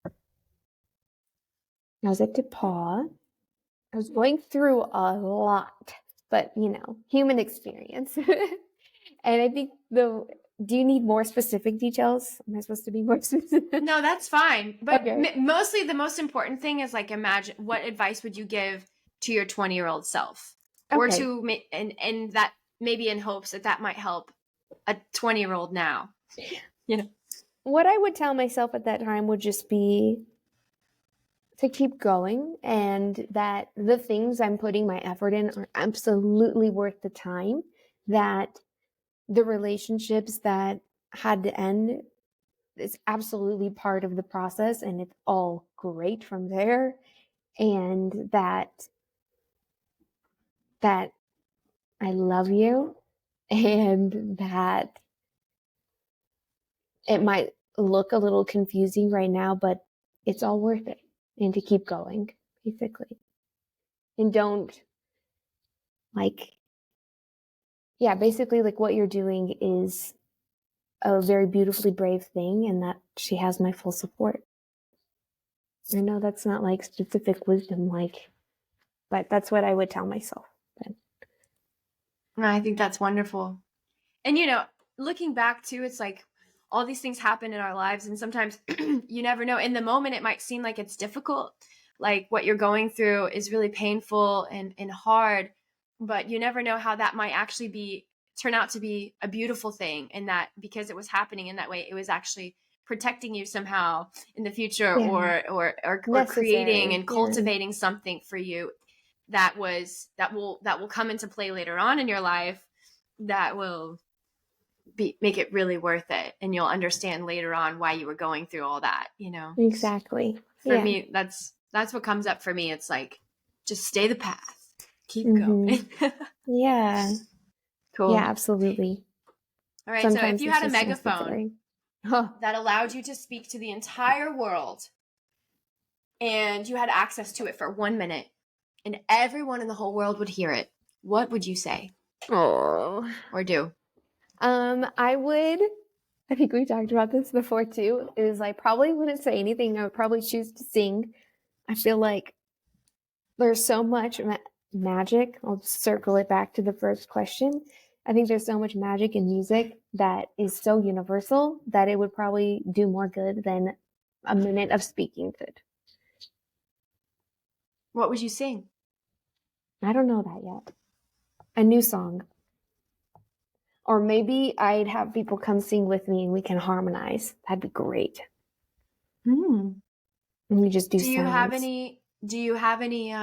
I was at DePaul. I was going through a lot, but you know, human experience. And I think do you need more specific details? Am I supposed to be more specific? No, that's fine. But Okay. mostly the most important thing is like, imagine, what advice would you give to your 20-year-old self? Or Okay. to, and that maybe in hopes that might help a 20-year-old now. You know, What I would tell myself at that time would just be to keep going, and that the things I'm putting my effort in are absolutely worth the time, that the relationships that had to end is absolutely part of the process and it's all great from there, and that I love you, and that it might look a little confusing right now, but it's all worth it, and to keep going, basically. And don't basically what you're doing is a very beautifully brave thing, and that she has my full support. I know that's not like specific wisdom, but that's what I would tell myself. I think that's wonderful. And, looking back too, it's like all these things happen in our lives. And sometimes you never know. In the moment, it might seem like it's difficult. Like what you're going through is really painful and hard, but you never know how that might actually turn out to be a beautiful thing. And that because it was happening in that way, it was actually protecting you somehow in the future, or creating and cultivating something for you that will come into play later on in your life, that will make it really worth it, and you'll understand later on why you were going through all that. Exactly. For me, that's what comes up for me. It's like, just stay the path, keep going. Yeah. Cool. Yeah, absolutely. All right. Sometimes, so if you had a megaphone that allowed you to speak to the entire world, and you had access to it for 1 minute, and everyone in the whole world would hear it, what would you say? Oh. Or do? I think we talked about this before too, is I probably wouldn't say anything. I would probably choose to sing. I feel like there's so much magic. I'll circle it back to the first question. I think there's so much magic in music that is so universal that it would probably do more good than a minute of speaking could. What would you sing? I don't know that yet. A new song. Or maybe I'd have people come sing with me and we can harmonize. That'd be great. And we just do silence. Do you have any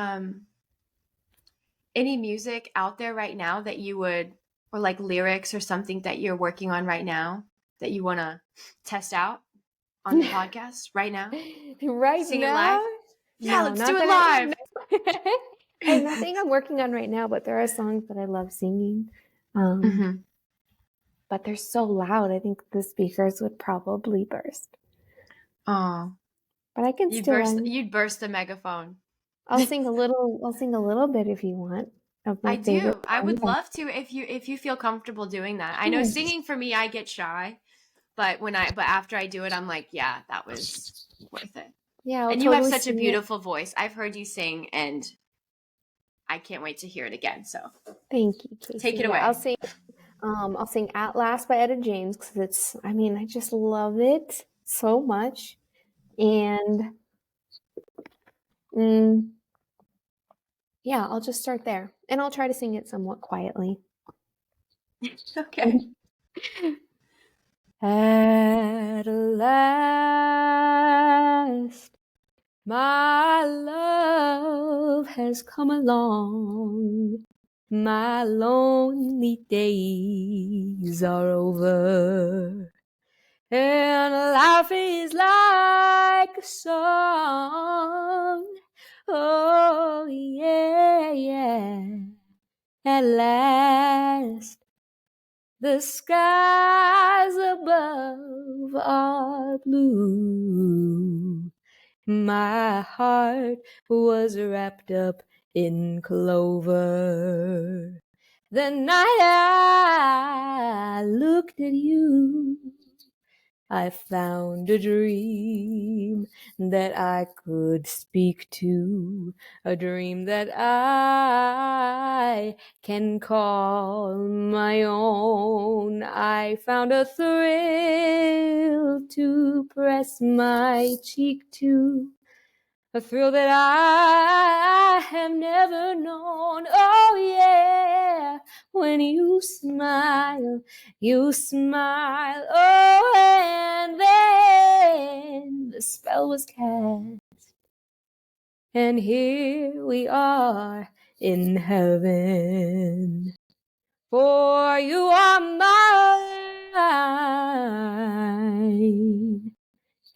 music out there right now that you would, or like lyrics or something that you're working on right now that you want to test out? on the podcast right now? Right Sing it now? live? Yeah, No, let's not do it that live. I have nothing I'm working on right now, but there are songs that I love singing. Mhm. But they're so loud. I think the speakers would probably burst. Oh, But I can still. you'd burst the megaphone. I'll sing a little. I'll sing a little bit if you want of my I favorite do. I songs. would love to if you feel comfortable doing that. I know Yeah. singing for me, I get shy, but after I do it, I'm like, yeah, that was worth it. Yeah, I'll And you have totally such a sing it. beautiful voice. I've heard you sing, and I can't wait to hear it again. So Thank you, Casey. take it away. I'll sing At Last by Etta James because I just love it so much. And yeah, I'll just start there. And I'll try to sing it somewhat quietly. Okay. At last, my love has come along. My lonely days are over. And life is like a song. Oh, yeah, yeah. At last, the skies above are blue. My heart was wrapped up in clover. The night I looked at you, I found a dream that I could speak to, a dream that I can call my own. I found a thrill to press my cheek to, a thrill that I have never known. Oh yeah, when you smile, oh, and then the spell was cast, and here we are in heaven, for you are mine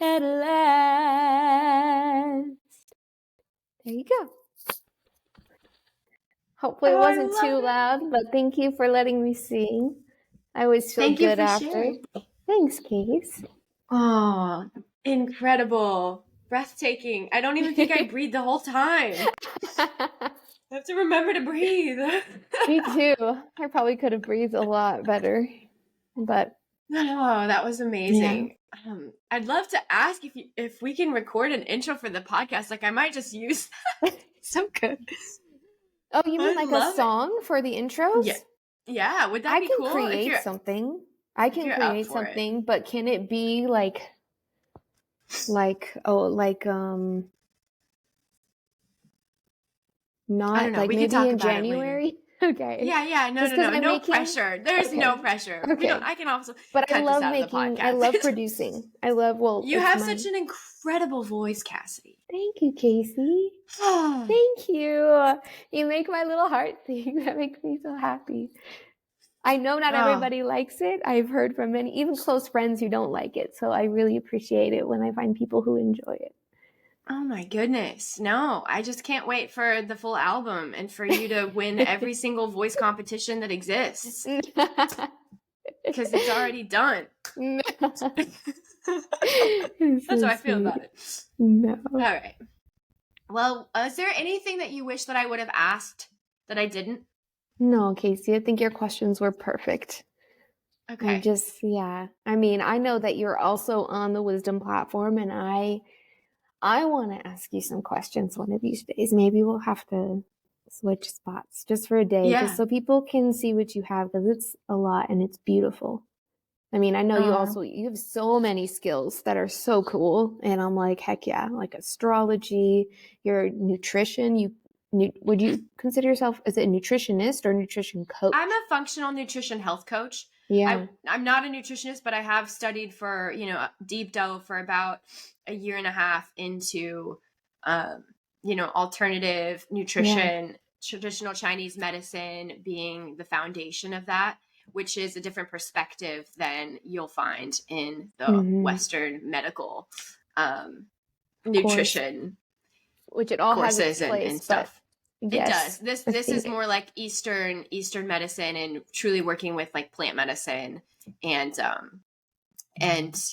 at last. There you go. Hopefully it wasn't too loud, but thank you for letting me sing. I always feel good after. Sharing. Thanks, Case. Oh, incredible. Breathtaking. I don't even think I breathed the whole time. I have to remember to breathe. Me too. I probably could have breathed a lot better, but oh, that was amazing. Yeah. I'd love to ask if we can record an intro for the podcast. Like I might just use that. So good. Oh, you mean like a song for the intros? Yeah. Would that be cool? I can create something. I can create something, but can it be not I don't know. like we maybe can talk in about January? Okay. Yeah. No pressure. There's no pressure. Okay. I can also. But I love producing. You have such an incredible voice, Cassidy. Thank you, Casey. Thank you. You make my little heart sing. That makes me so happy. I know not everybody likes it. I've heard from many, even close friends who don't like it. So I really appreciate it when I find people who enjoy it. Oh my goodness. No, I just can't wait for the full album and for you to win every single voice competition that exists. Because it's already done. That's how I feel about it. No. All right. Well, is there anything that you wish that I would have asked that I didn't? No, Casey, I think your questions were perfect. Okay. I mean, I know that you're also on the WIZDOM platform, and I want to ask you some questions one of these days. Maybe we'll have to switch spots just for a day, just so people can see what you have, because it's a lot and it's beautiful. I mean, I know you have so many skills that are so cool, and I'm like, heck yeah, like astrology, your nutrition. Would you consider yourself as a nutritionist or nutrition coach? I'm a functional nutrition health coach. Yeah. I'm not a nutritionist, but I have studied for, deep dove for about a year and a half into, alternative nutrition, traditional Chinese medicine being the foundation of that, which is a different perspective than you'll find in the Mm-hmm. Western medical Course. nutrition Which it all has its courses place, and stuff. but It yes, does. This is more like Eastern medicine and truly working with like plant medicine and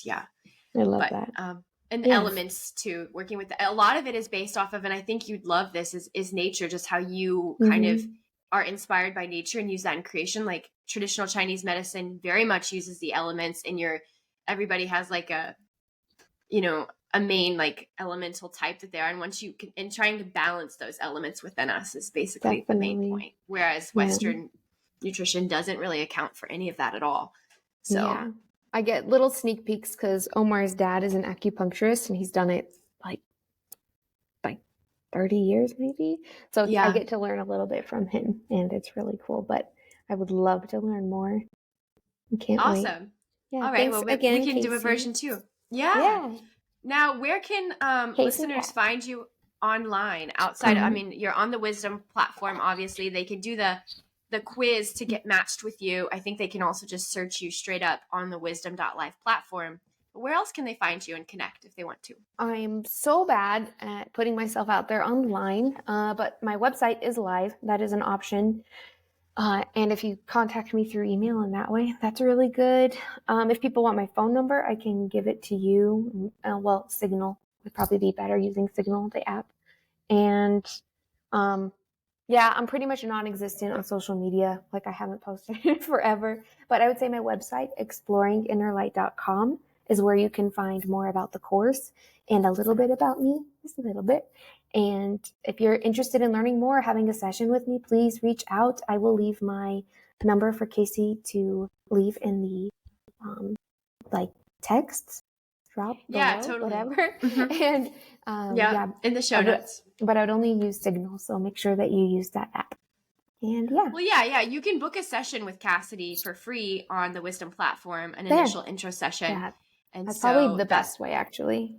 yeah. I love But that. and Yes. elements to working with a lot of it is based off of, and I think you'd love this, is nature, just how you kind of are inspired by nature and use that in creation. Like traditional Chinese medicine very much uses the elements, and everybody has like a, you know, a main like elemental type that they are, and once you can, and trying to balance those elements within us is basically the main point, whereas Western nutrition doesn't really account for any of that at all. So yeah, I get little sneak peeks because Omar's dad is an acupuncturist and he's done it like 30 years maybe. So yeah, I get to learn a little bit from him and it's really cool, but I would love to learn more. I can't wait. awesome. Yeah, All right, thanks well, again, we can do a Casey. version 2. Yeah. Now, where can listeners find you online outside? I mean, you're on the WIZDOM platform, obviously. They can do the quiz to get matched with you. I think they can also just search you straight up on the WIZDOM.life platform. But where else can they find you and connect if they want to? I'm so bad at putting myself out there online, but my website is live. That is an option. And if you contact me through email in that way, that's really good. If people want my phone number, I can give it to you. Signal would probably be better, using Signal, the app. And yeah, I'm pretty much non-existent on social media. Like I haven't posted in forever. But I would say my website, exploringinnerlight.com, is where you can find more about the course and a little bit about me, just a little bit. And if you're interested in learning more or having a session with me, please reach out. I will leave my number for Casey to leave in the texts drop below, totally. whatever. And in the show notes. But I would only use Signal, so make sure that you use that app. And you can book a session with Cassidy for free on the WIZDOM platform, an initial intro session. Yeah. And that's probably the best way, actually.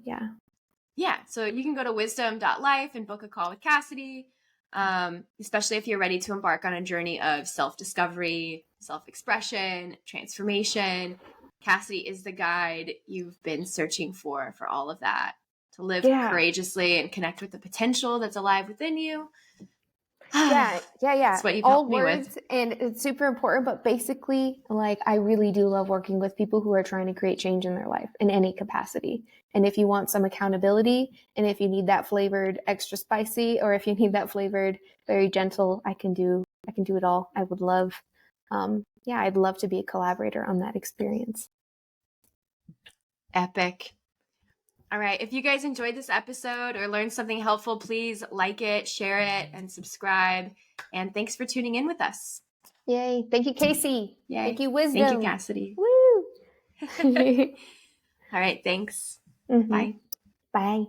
Yeah, so you can go to WIZDOM.life and book a call with Cassidy, especially if you're ready to embark on a journey of self-discovery, self-expression, transformation. Cassidy is the guide you've been searching for all of that, to live courageously and connect with the potential that's alive within you. That's what you've all helped me words with. And it's super important, but basically, like, I really do love working with people who are trying to create change in their life in any capacity. And if you want some accountability, and if you need that flavored extra spicy, or if you need that flavored very gentle, I can do it all. I would love I'd love to be a collaborator on that experience. Epic. All right. If you guys enjoyed this episode or learned something helpful, please like it, share it, and subscribe. And thanks for tuning in with us. Yay. Thank you, Casey. Yay. Thank you, WIZDOM. Thank you, Cassidy. Woo! All right. Thanks. Mm-hmm. Bye. Bye.